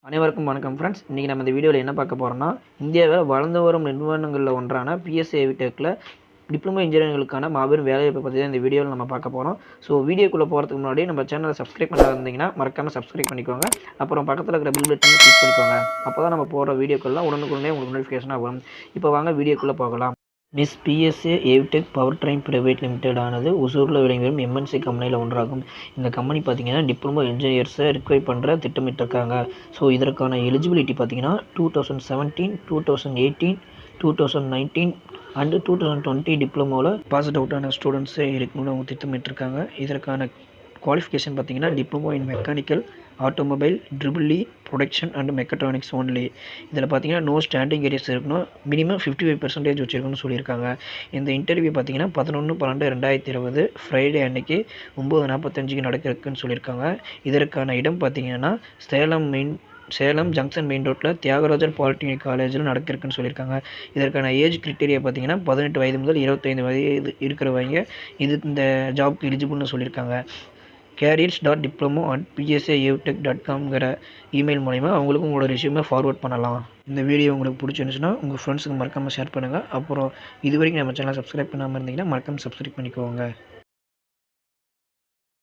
அனைவருக்கும் வணக்கம் ஃப்ரெண்ட்ஸ். இன்றைக்கி நம்ம இந்த வீடியோவில் என்ன பார்க்க போகிறோம்னா, இந்தியாவில் வளர்ந்து வரும் நிறுவனங்களில் ஒன்றான PSA AVTECHல டிப்ளமோ இன்ஜினியர்களுக்கான மாபெரும் வேலைவாய்ப்பை பற்றி தான் இந்த வீடியோவில் நம்ம பார்க்க போகிறோம். ஸோ வீடியோக்குள்ளே போகிறதுக்கு முன்னாடி நம்ம சேனலை சப்ஸ்கிரைப் பண்ணாத இருந்தீங்கன்னா மறக்காமல் சப்ஸ்கிரைப் பண்ணிக்கோங்க. அப்புறம் பக்கத்தில் இருக்கிற பெல் பட்டனை கிளிக் பண்ணிக்கோங்க. அப்போ தான் நம்ம போகிற வீடியோக்கெல்லாம் உடனுக்குடனே உங்களுக்கு நோட்டிஃபிகேஷனாக வரும். இப்போ வாங்க வீடியோக்குள்ளே போகலாம். Miss PSA AVTECH PVT PVT LMT ஆனது ஒசூரில் விளங்கி வரும் MNC கம்பெனியில் ஒன்றாகும். இந்த கம்பெனி பார்த்தீங்கன்னா டிப்ளமோ இன்ஜினியர்ஸை ரிக்வயர் பண்ணுற திட்டமிட்டிருக்காங்க. ஸோ இதற்கான எலிஜிபிலிட்டி பார்த்தீங்கன்னா 2017, 2018, 2019 அண்டு 2020 டிப்ளமோவில் பாஸ் அவுட்டான ஸ்டூடெண்ட்ஸே இருக்கணும்னு அவங்க திட்டமிட்டிருக்காங்க. இதற்கான குவாலிஃபிகேஷன் பார்த்தீங்கன்னா diploma in mechanical, automobile, EEE, production and mechatronics only. இதில் பார்த்தீங்கன்னா நோ ஸ்டாண்டிங் ஏரியாஸ் இருக்கணும், மினிமம் 55% வச்சுருக்கணும்னு சொல்லியிருக்காங்க. இந்த இன்டர்வியூ பார்த்தீங்கன்னா 11/12/2020 ஃப்ரைடே அன்னைக்கு 9:45 நடக்கிறதுக்குன்னு சொல்லியிருக்காங்க. இதற்கான இடம் பார்த்தீங்கன்னா சேலம் ஜங்ஷன் மெயின் ரோட்டில் தியாகராஜர் பாலிடெக்னிக் காலேஜில் நடக்கிறதுக்குன்னு சொல்லியிருக்காங்க. இதற்கான ஏஜ் கிரிட்டீரியா பார்த்தீங்கன்னா 18 வயது முதல் 25 வயது இருக்கிறவங்க இந்த ஜாப்க்கு எலிஜிபிள்னு சொல்லியிருக்காங்க. careers.diploma@psaavtech.com இமெயில் மூலிமா அவங்களுக்கும் உங்களோட ரெஸ்யூமை ஃபார்வர்ட் பண்ணலாம். இந்த வீடியோ உங்களுக்கு பிடிச்சிருந்துச்சுன்னா உங்கள் ஃப்ரெண்ட்ஸுக்கு மறக்காமல் ஷேர் பண்ணுங்கள். அப்புறம் இது வரைக்கும் நம்ம சேனலை சப்ஸ்கிரைப் பண்ணாமல் இருந்தீங்கன்னா மறக்காமல் சப்ஸ்கிரைப் பண்ணிக்கோங்க.